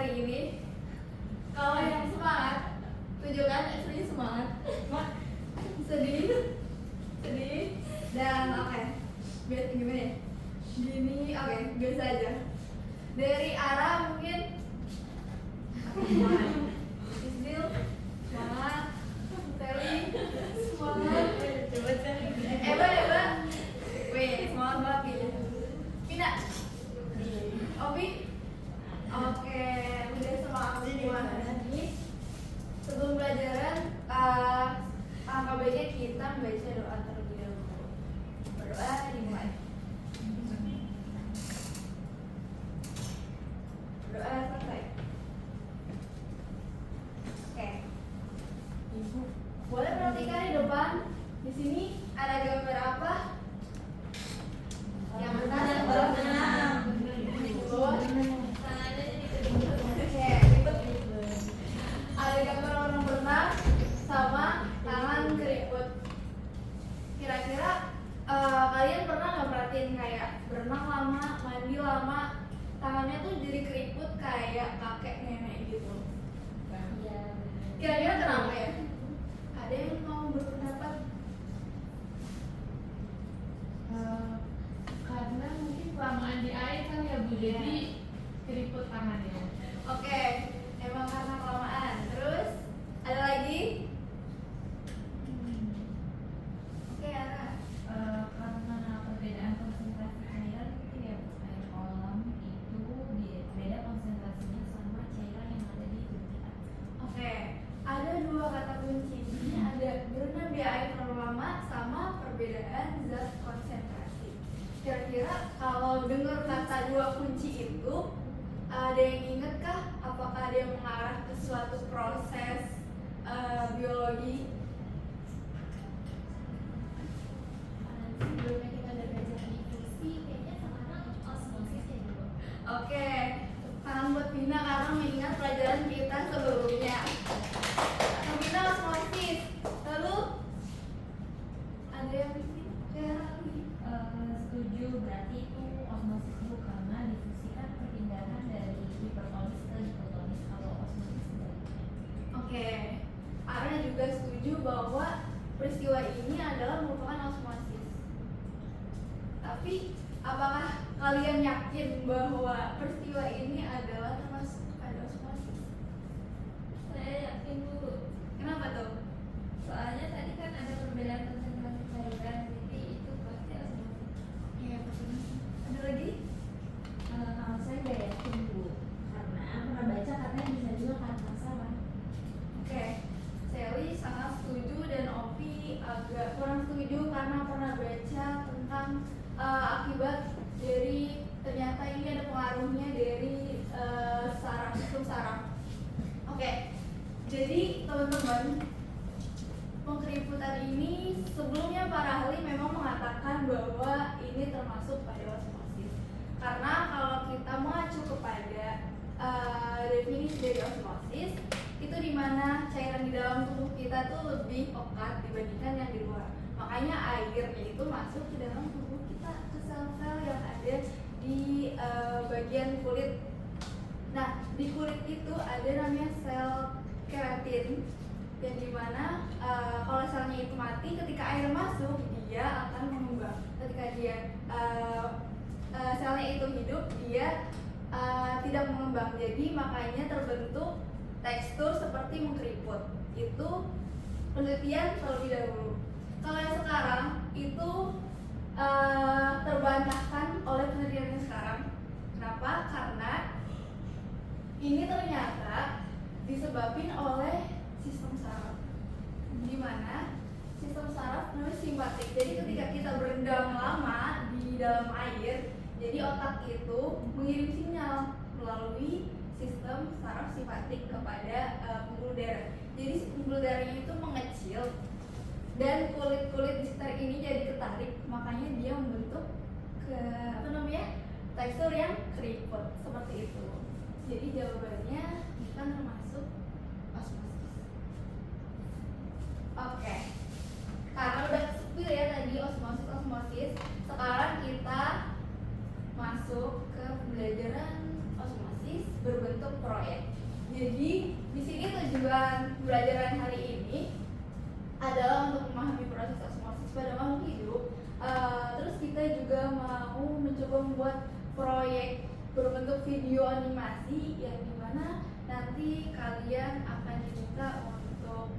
hari ini. Kalau yang semangat, tunjukkan ekspresi semangat. Sedih, dan oke. Biasa gimana ya? Gini, oke, biasa aja. Dari arah mungkin Isdil, semangat. Teli, semangat. Coba cari. Eba. Wih, semangat banget nih. Pina. Obi. Oke, udah semangat semua nih. Sebelum pelajaran, angka baiknya kita membaca doa terlebih dahulu. Berdoa dimulai. Berdoa selesai. Oke. Boleh perhatikan di depan. Di sini ada gambar apa? Yang benar yang berenang. Oke, ada gambar orang berenang sama tangan keriput. Kira-kira kalian pernah nggak perhatiin kayak berenang lama, mandi lama, tangannya tuh jadi keriput kayak kakek nenek gitu. Kira-kira kenapa ya? Ada yang mau berpendapat? Karena mungkin kelamaan di air kan ya Bu, jadi keriput tangannya. Oke, emang karena kelamaan. Terus ada lagi? Oke, Ara. Karena perbedaan konsentrasi cairan mungkin ya, air kolam itu beda konsentrasinya sama cairan yang ada di tubuh kita. Oke, ada dua kata kunci. Ini ada berenang di air terlalu lama sama perbedaan zat konsentrasi. Kira-kira kalau dengar kata dua kunci itu, ada yang inget kah? Apakah ada yang mengarah ke suatu proses biologi? Sebelumnya kita udah belajar difusi, kayaknya sekarang osmosis ya dulu. Oke, salam buat Vina karena mengingat pelajaran kita sebelumnya. Vina osmosis. Lalu ada yang Setuju, berarti itu osmosis Bu, karena difusi kan perpindahan dari hipertonis ke hipotonis, kalau osmosis sebaliknya. Oke, Ara juga setuju bahwa peristiwa ini adalah merupakan osmosis. Tapi apakah kalian yakin bahwa peristiwa ini adalah termasuk ada osmosis? Saya yakin Bu. Kenapa tuh? Soalnya tadi kan ada perbedaan konsentrasi cairan, jadi itu pasti osmosis. Iya, betul. Ada lagi? Kalau saya nggak yakin Bu, karena pernah baca katanya bisa juga karena salah. Oke, Sally sangat setuju dan Ovi agak kurang setuju karena pernah baca tentang akibat dari ternyata ini ada pengaruhnya dari saraf, sistem saraf. Oke, jadi teman-teman, pengkeriputan ini sebelumnya para ahli memang mengatakan bahwa ini termasuk pada osmosis. Karena kalau kita mengacu kepada definisi dari osmosis, itu dimana cairan di dalam tubuh kita tuh lebih pekat dibandingkan yang di luar. Makanya airnya itu masuk ke dalam tubuh kita, ke sel-sel yang ada di bagian kulit. Nah, di kulit itu ada namanya sel keratin, yang dimana kalau selnya itu mati, ketika air masuk dia akan mengembang. Ketika dia selnya itu hidup, dia tidak mengembang. Jadi makanya terbentuk tekstur seperti mengkeriput. Itu penelitian terlebih dahulu. Kalau yang sekarang itu terbantahkan oleh penelitian yang sekarang. Kenapa? Karena ini ternyata disebabkan oleh sistem saraf, di mana sistem saraf namanya simpatik. Jadi ketika kita berendam lama di dalam air, jadi otak itu mengirim sinyal melalui sistem saraf simpatik kepada pembuluh darah. Jadi pembuluh darahnya itu mengecil dan kulit-kulit di sekitar ini jadi ketarik, makanya dia membentuk tekstur yang keriput seperti itu. Jadi jawabannya bukan termasuk osmosis. Oke. Karena udah spill ya tadi osmosis, sekarang kita masuk ke pembelajaran osmosis berbentuk proyek. Jadi di sini tujuan pembelajaran hari ini adalah untuk memahami proses osmosis pada makhluk hidup. Terus kita juga mau mencoba membuat proyek berbentuk video animasi yang dimana nanti kalian akan diminta untuk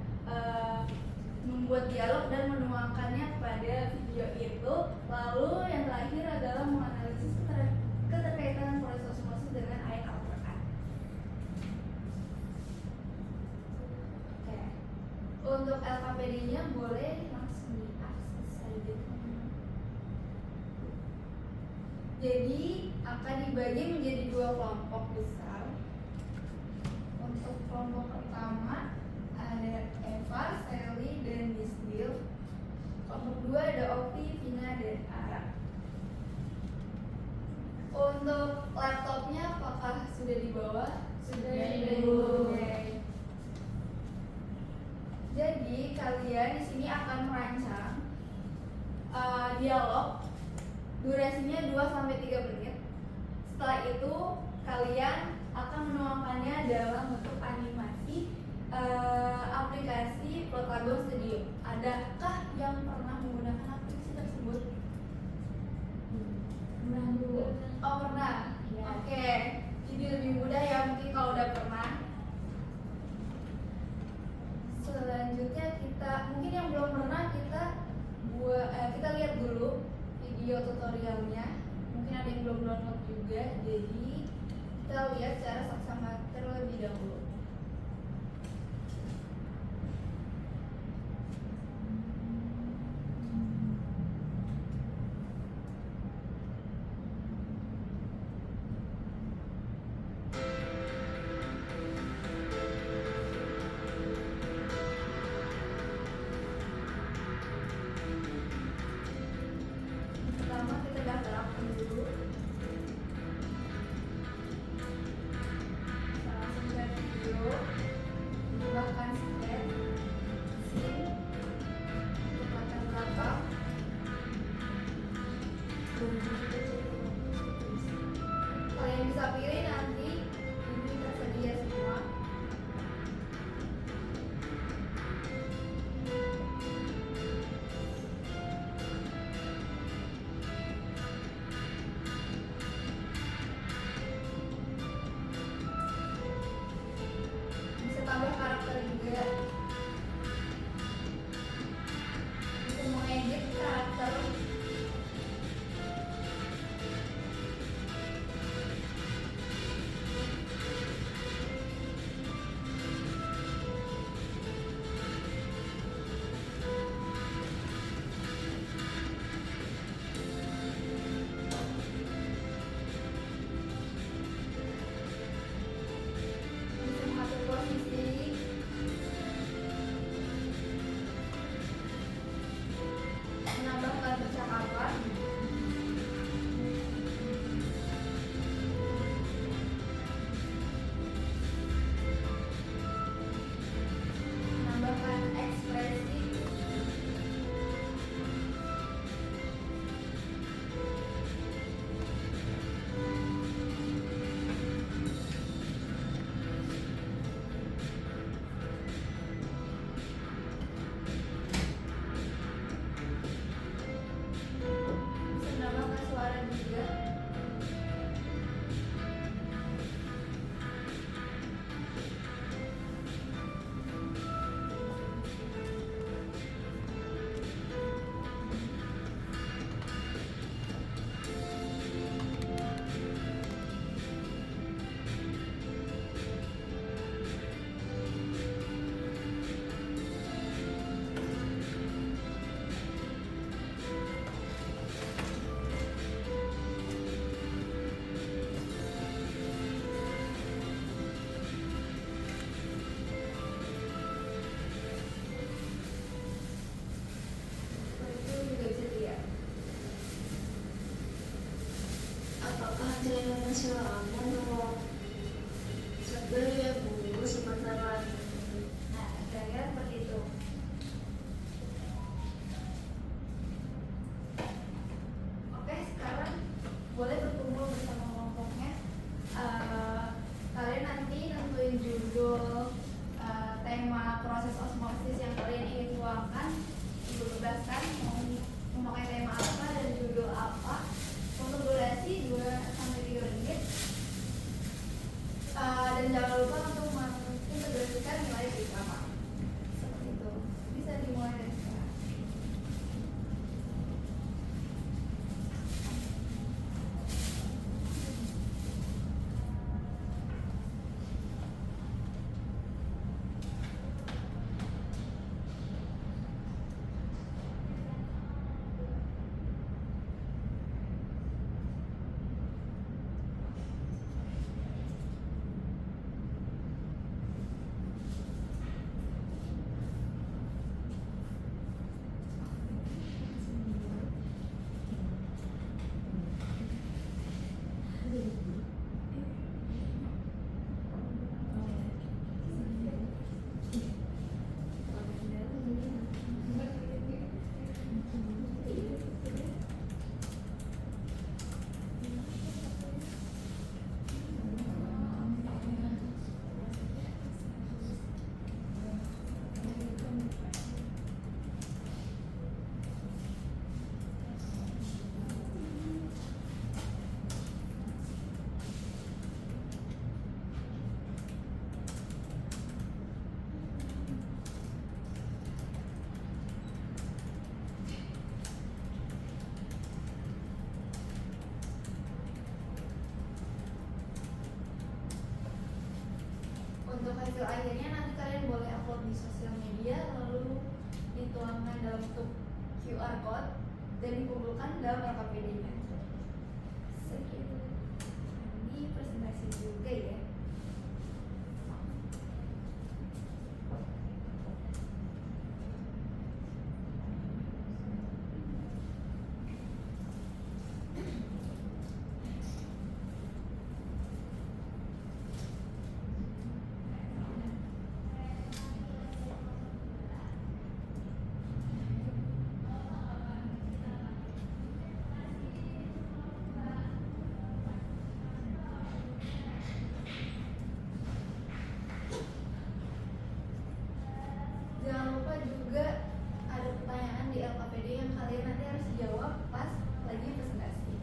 membuat dialog dan menuangkannya pada video itu. Lalu yang terakhir adalah menganalisis keterkaitan proses osmosis dengan ayat Al-Quran. Oke. Untuk LKPD-nya boleh langsung diakses saja. Jadi akan dibagi menjadi 2 kelompok besar. Untuk kelompok pertama ada Eva, Sally, dan Nisbil. Kelompok 2 ada Ovi, Vina, dan Ara. Untuk laptopnya apakah sudah dibawa? Sudah. Oke. Jadi kalian di sini akan merancang dialog, durasinya 2-3 menit. Setelah itu kalian akan menuangkannya dalam bentuk animasi aplikasi Plotagon Studio. Adakah yang pernah menggunakan aplikasi tersebut? Pernah dulu. Oh pernah. Ya. Oke. Jadi lebih mudah ya mungkin kalau udah pernah. Selanjutnya mungkin yang belum pernah kita lihat dulu video tutorialnya. Mungkin ada yang belum download juga. Jadi kita lihat secara saksama terlebih dahulu. Pertama kita daftar akun dulu. Langsung ke video, tambahkan scan, scene, untuk latar belakang. Kalian bisa pilih nanti ini tersedia semua. Bisa tambah karakter juga. Bisa mengedit karakter. Bisa mengatur posisi. Menambahkan percakapan. Menambahkan ekspresi. Bisa menambahkan suara juga. Itu juga bisa dilihat. Apakah hasilnya masih aman atau sebenarnya bumbu sementara Nah, kira-kira seperti itu. Oke, sekarang boleh berkumpul bersama kelompoknya. Kalian nanti hasil akhirnya nanti kalian boleh upload di sosial media, lalu dituangkan dalam bentuk QR code dan dikumpulkan dalam LKPD-nya. Segitu. Ini presentasi juga ya. Jangan lupa juga ada pertanyaan di LKPD yang kalian nanti harus jawab pas lagi presentasi.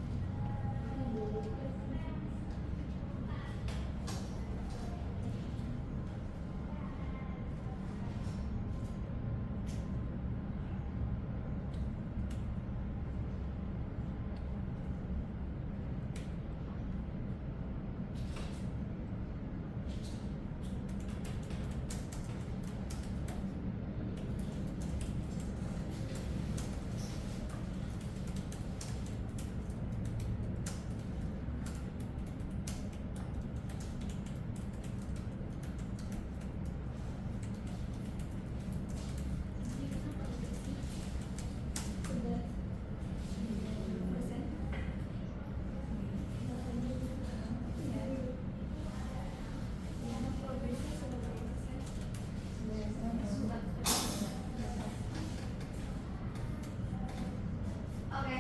Oke,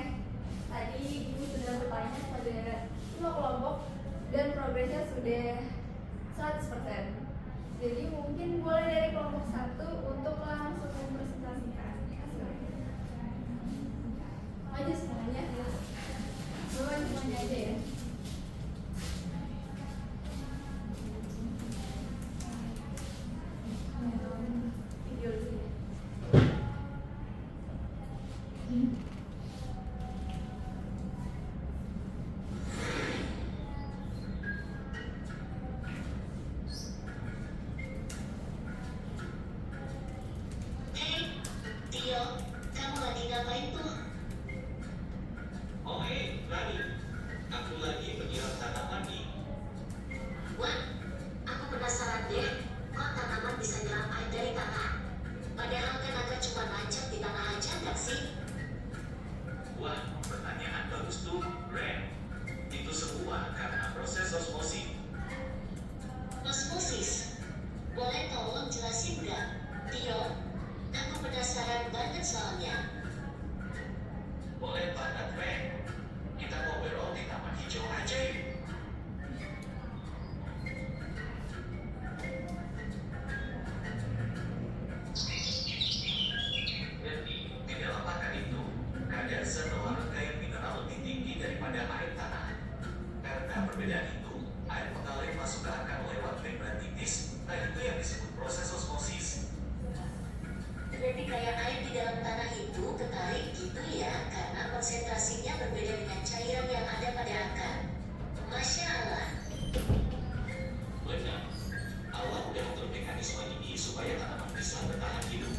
tadi Ibu sudah bertanya pada semua kelompok dan progresnya sudah 100%. Jadi mungkin boleh dari kelompok 1 untuk langsung mempresentasikan. Maju semuanya. Maju semuanya aja ya. Video dulu ya. Hei, Tio, kamu lagi ngapain tuh? Oh hei, Rani. Aku lagi menyiram tanaman nih. Wah, aku penasaran deh, kok tanaman bisa nyerap air dari tanah? Padahal tenaga cuma nancap di tanah aja nggak sih? Wah, pertanyaan bagus tuh, Ren. Itu semua karena proses osmosis. Osmosis, boleh tolong jelasin nggak, Tio? Aku penasaran banget soalnya. Boleh banget, Ren. Kita ngobrol di taman hijau aja yuk. Jadi, di dalam pakan itu, kadar senyawa yang mineral lebih tinggi daripada air tanah. Karena perbedaan itu, air mengalir masuk ke akar lewat membran tipis. Nah, itu yang disebut proses osmosis. Berarti kayak air di dalam tanah itu ketarik gitu ya, karena konsentrasinya berbeda dengan cairan yang ada pada akar. Masya Allah. Benar. Allah udah atur mekanisme ini supaya tanaman bisa bertahan hidup.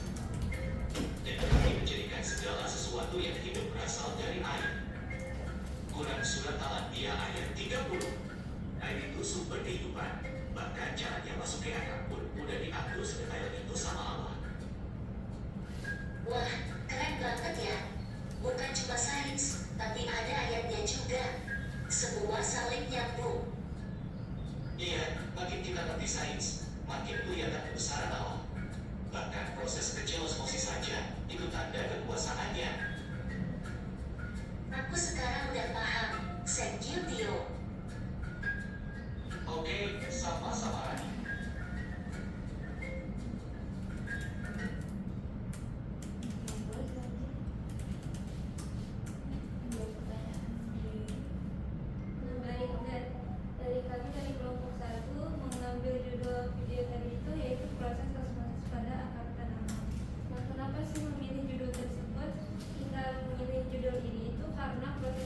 Dan ini menjadikan segala sesuatu yang hidup berasal dari air. Quran Surat Al-Anbiya ayat 30. Air itu sumber kehidupan. Bahkan caranya masuk ke akar pun udah diatur sedetail itu sama Allah. Wah, keren banget ya. Bukan cuma sains, tapi ada ayatnya juga. Semua saling nyambung. Iya, makin kita ngerti sains, makin kelihatan kebesaran Allah. Bahkan proses kecil osmosis saja, itu tanda kekuasaannya. Aku sekarang udah paham. Thank you, Tio. Oke, sama-sama Rani. Baik, dan dari kami dari kelompok 1 mengambil judul video tadi itu yaitu proses osmosis pada akar tanaman. Nah, kenapa sih memilih judul tersebut? Kita memilih judul ini itu karena proses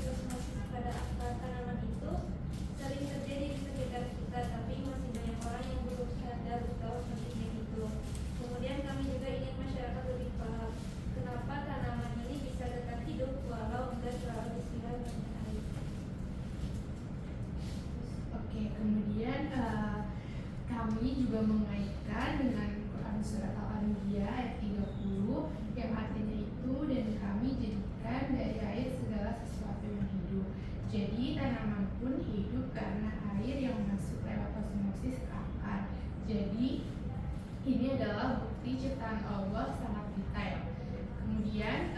kami juga mengaitkan dengan Quran Surat Al-Anbiya ayat 30 yang artinya itu, dan kami jadikan dari air segala sesuatu yang hidup. Jadi tanaman pun hidup karena air yang masuk lewat osmosis ke akar. Jadi ini adalah bukti ciptaan Allah sangat detail. Kemudian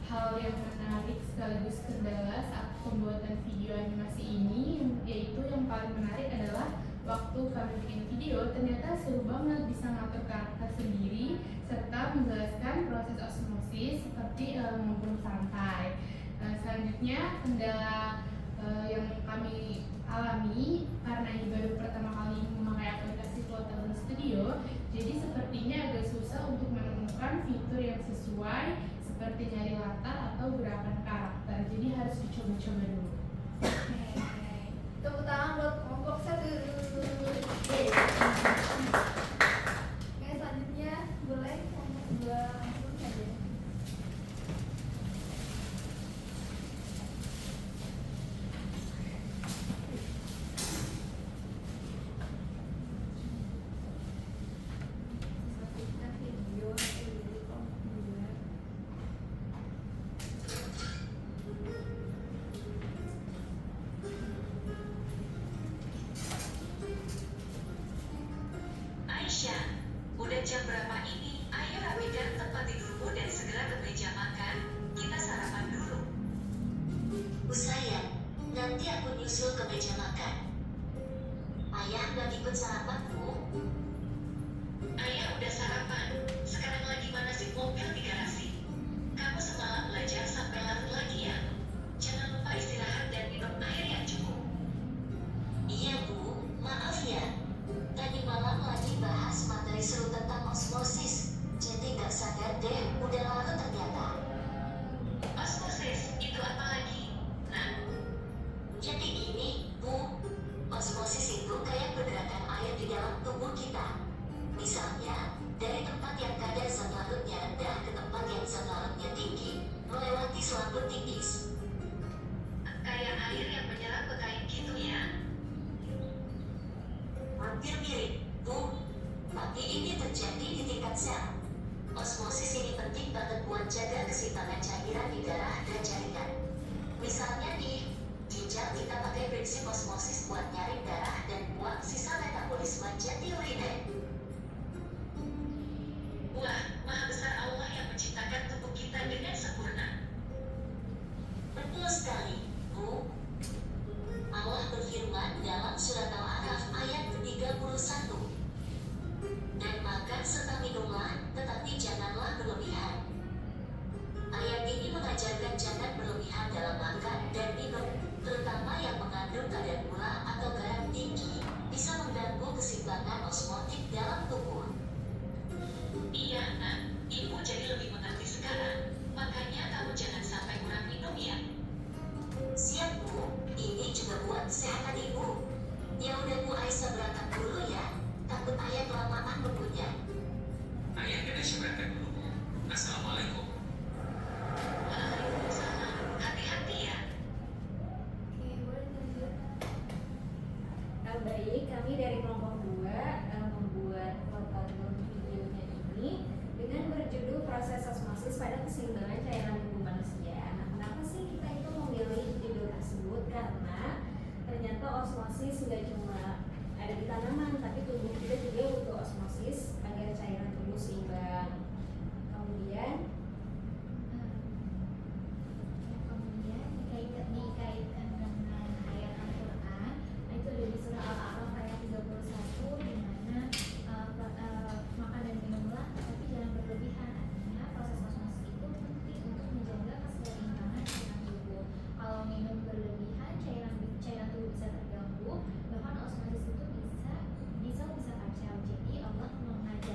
hal yang menarik sekaligus kendala saat pembuatan video animasi ini, yaitu yang paling menarik adalah waktu kami bikin video ternyata seru banget, bisa ngatur karakter sendiri serta menjelaskan proses osmosis seperti ngobrol santai. Selanjutnya kendala yang kami alami karena ini baru pertama kali memakai aplikasi Floater Studio, jadi sepertinya agak susah untuk menemukan fitur yang sesuai seperti nyari latar atau gerakan karakter, jadi harus dicoba-coba dulu. Tepuk tangan buat kelompok 1. Oke, selanjutnya boleh kelompok 2 langsung saja. Selanjutnya video dari kelompok 2. Aisyah, udah jam berapa ini? Ayo rapikan tempat tidurmu dan segera ke meja makan. Kita sarapan dulu. Bu sayang, nanti aku nyusul ke meja makan. Ayah nggak ikut sarapan, Bu? Ayah udah sarapan. Sekarang lagi manasin mobil di garasi. Kamu semalam belajar sampai larut lagi ya? Jangan lupa istirahat dan minum air yang cukup. Iya, Bu. Maaf ya. Tadi malam lagi bahas materi seru tentang osmosis. Jadi nggak sadar deh, udah larut ternyata. Osmosis, itu apa lagi? Nah, jadi gini, Bu. Osmosis itu kayak pergerakan air di dalam tubuh kita. Misalnya, dari tempat yang kadar zat larutnya rendah ke tempat yang zat larutnya tinggi, melewati selaput tipis. Kayak air yang menyerap ke kain gitu ya? Hampir mirip, Bu. Tapi ini terjadi di tingkat sel. Osmosis ini penting banget buat jaga keseimbangan cairan di darah dan jaringan. Misalnya nih, ginjal kita pakai prinsip osmosis buat nyaring darah dan buang sisa metabolisme jadi urine. Wah, maha besar Allah yang menciptakan tubuh kita dengan sempurna. Betul sekali, Bu. Allah berfirman dalam surat Al-A'raf ayat 31. Dan makan serta minumlah, tetapi janganlah berlebihan. Ayat ini mengajarkan jangan berlebihan dalam makan dan minum, terutama yang mengandung kadar gula atau garam tinggi, bisa mengganggu keseimbangan osmotik dalam tubuh. Iya, Nak. Ibu jadi lebih mengerti sekarang. Makanya kamu jangan sampai kurang minum ya. Siap, Bu. Ini juga buat kesehatan Ibu. Ya udah, Bu Aisyah berangkat dulu ya. Takut ayah kelamaan nunggunya. Ayah dan Aisyah berangkat dulu. Assalamualaikum. Waalaikumsalam. Hati-hati ya. Oke, boleh lanjut. Baik, kami dari kelompok 2 membuat foto videonya ini dengan berjudul proses osmosis pada keseimbangan cairan tubuh manusia. Nah, kenapa sih kita itu memilih judul tersebut? Karena ternyata osmosis nggak cuma ada di tanaman, tapi tubuh kita juga butuh osmosis agar cairan tubuh seimbang. Kemudian dikaitkan dengan ayat Al-Quran, itu ada di surah Al-A'raf ayat 31, di mana makan dan minumlah tapi jangan berlebihan. Artinya proses osmosis itu penting untuk menjaga keseimbangan cairan tubuh. Kalau minum berlebihan, cairan tubuh bisa terganggu, bahkan osmosis itu bisa kacau. Jadi Allah mengajak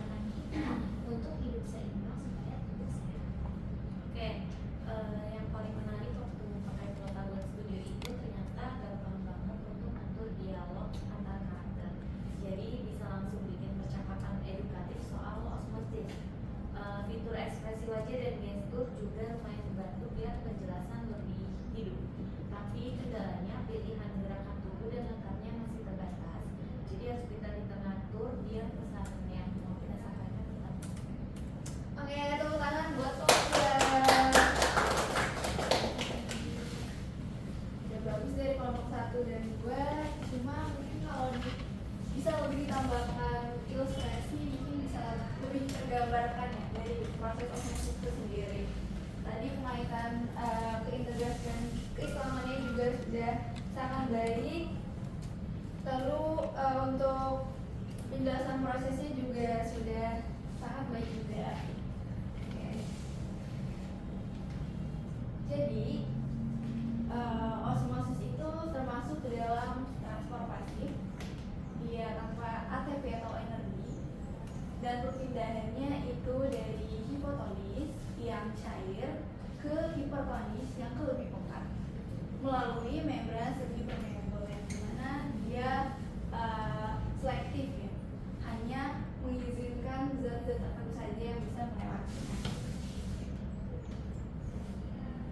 baik. Lalu untuk penjelasan prosesnya juga sudah sangat baik juga. Oke. Jadi osmosis itu termasuk ke dalam transfer pasif, dia tanpa ATP atau energi, dan perpindahannya itu dari hipotonis yang cair ke hipertonis yang ke lebih pekat melalui membran semi permeabel yang dimana dia selektif ya, hanya mengizinkan zat-zat tertentu saja yang bisa melewatinya.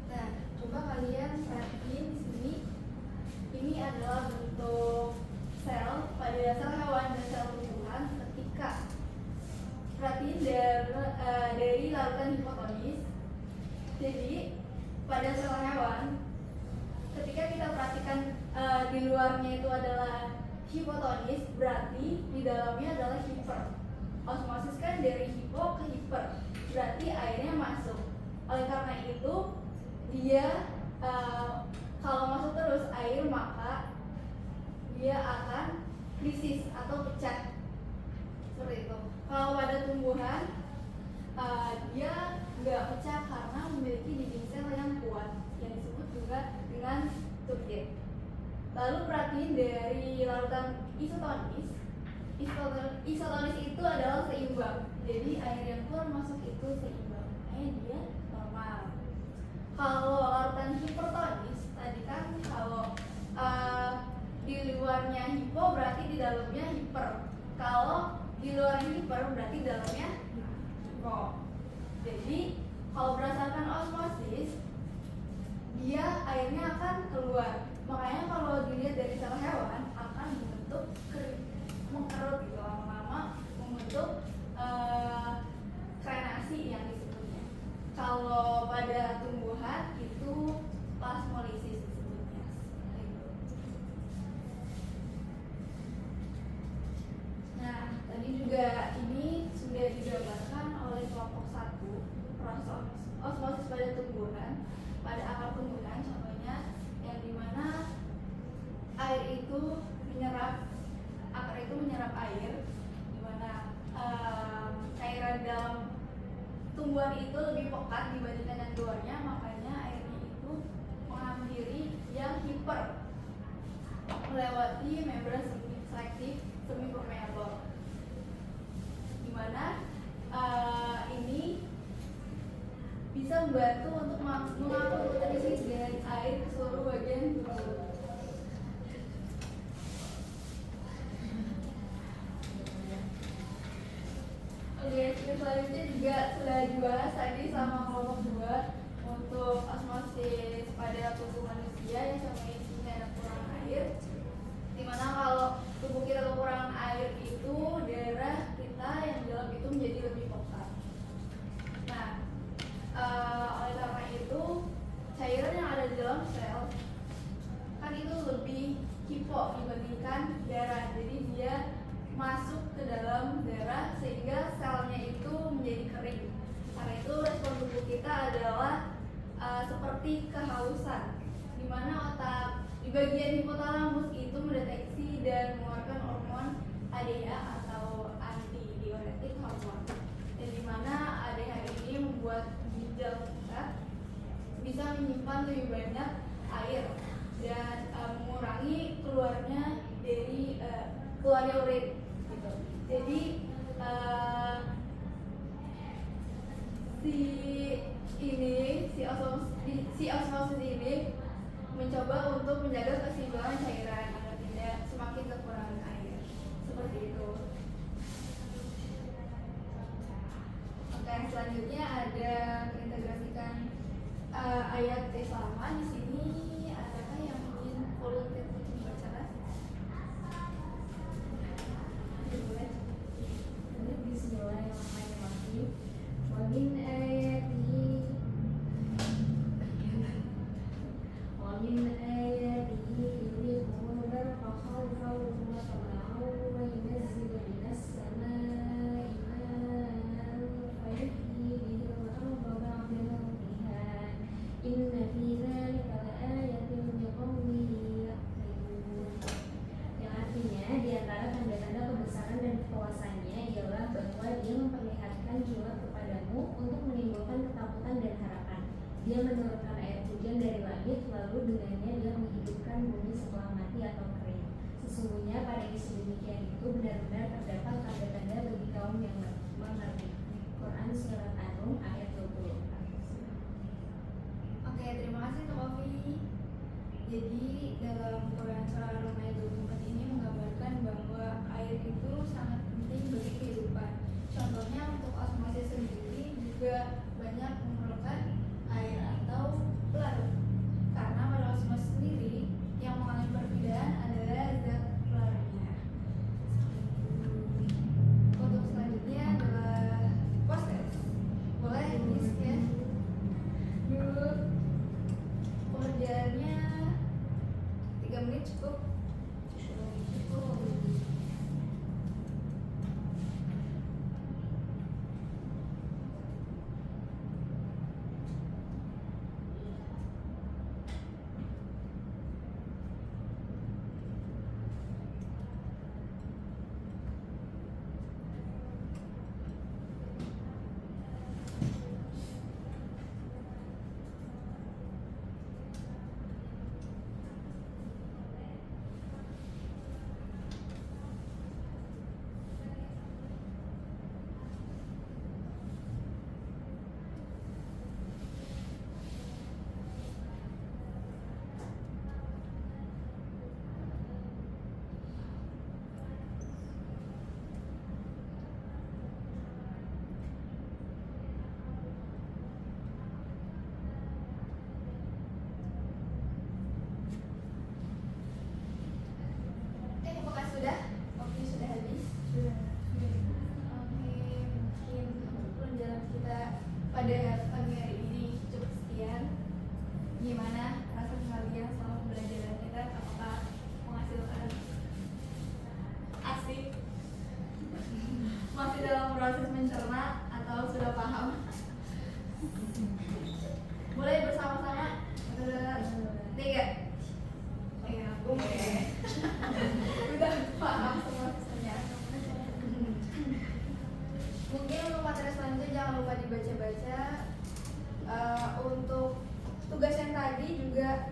Nah, coba kalian perhatiin di sini, ini adalah bentuk sel pada sel hewan dan sel tumbuhan ketika perhatiin dari larutan hipotonis. Jadi pada sel hewan, ketika kita perhatikan di luarnya itu adalah hipotonis, berarti di dalamnya adalah hiper. Osmosis kan dari hipo ke hiper, berarti airnya masuk. Oleh karena itu dia kalau masuk terus air, maka dia akan krisis atau pecah seperti itu. Kalau pada tumbuhan dia nggak pecah karena memiliki dinding sel yang kuat yang disebut juga dengan turgid. Lalu perhatiin dari larutan isotonis. Isotonis itu adalah seimbang, jadi air yang keluar masuk itu seimbang, dia normal. Kalau larutan hipertonis tadi kan kalau di luarnya hipo berarti di dalamnya hiper. Kalau di luarnya hiper berarti di dalamnya hipo. Jadi kalau berdasarkan osmosis dia airnya akan keluar. Makanya kalau dilihat dari sel hewan akan membentuk mengkerut gitu, lama-lama membentuk krenasi yang disebutnya. Kalau pada tumbuhan itu plasmolisis disebutnya. Nah, tadi juga ini sudah digambarkan oleh kelompok 1 proses osmosis pada tumbuhan, pada akar tumbuhan contohnya, yang dimana air itu menyerap air, dimana cairan dalam tumbuhan itu lebih pekat dibandingkan yang luarnya, makanya airnya itu menghampiri yang hiper melewati membran selektif semi permeabel, dimana ini bisa membantu untuk mengakomodasi dengan air ke seluruh bagian tubuh. Oke, selanjutnya juga sudah dibahas tadi sama kelompok 2 untuk osmosis pada tubuh manusia yang sama isinya ada kurang air, dimana kalau tubuh kita kekurangan air itu darah kita yang di dalam itu menjadi lebih pekat. Nah, oleh karena itu cairan yang ada di dalam sel kan itu lebih hipo dibandingkan darah, jadi dia masuk ke dalam darah sehingga selnya itu menjadi kering. Karena itu respon tubuh kita adalah seperti kehausan, di mana otak di bagian hipotalamus itu mendeteksi dan mengeluarkan hormon ADH atau antidiuretik hormon, dan di mana ADH ini membuat ginjal kita bisa menyimpan lebih banyak air dan mengurangi keluarnya urin gitu. Jadi si osmosis ini mencoba untuk menjaga keseimbangan cairan agar tidak semakin kekurangan air, seperti itu. Oke, selanjutnya ada mengintegrasikan ayat T-selama. Di sini adakah yang ingin volunteer untuk membacakan? Bismillahirrahmanirrahim. Wa min ayatihi yuriikumul barqa khawfan wa tama'an wa yunazzilu minas samaa'i maa'an fayuhyi bihil arda ba'da mawtiha inna fi dzalika lalu dengannya dia menghidupkan bumi setelah mati atau kering. Sesungguhnya pada yang sedemikian itu benar-benar terdapat tanda-tanda bagi kaum yang mengerti. Quran Surat An-Rum ayat 24. Oke, terima kasih Kak Ovi. Jadi dalam Quran Surah Al-Rum ayat 24 ini menggambarkan bahwa air itu sangat penting bagi kehidupan. Contohnya untuk osmosis sendiri juga banyak memerlukan air atau pelarut. Karena pada osmosis sendiri yang mengalami perbedaan adalah zat pelarutnya. Untuk selanjutnya adalah proses. Boleh di-scan dulu pengerjaannya 3 menit cukup. Apakah sudah? Waktu sudah habis? Sudah. Oke, mungkin pelajaran kita pada pagi hari ini cukup sekian. Gimana rasa kalian selama pembelajaran kita? Apakah menghasilkan asik? Masih dalam proses mencerna atau sudah paham? Mulai bersama-sama. 3. Ya, oke. Udah paham semua sisanya. Mungkin untuk materi selanjutnya jangan lupa dibaca-baca. Untuk tugas yang tadi juga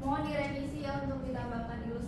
mohon direvisi ya untuk ditambahkan ilustrasi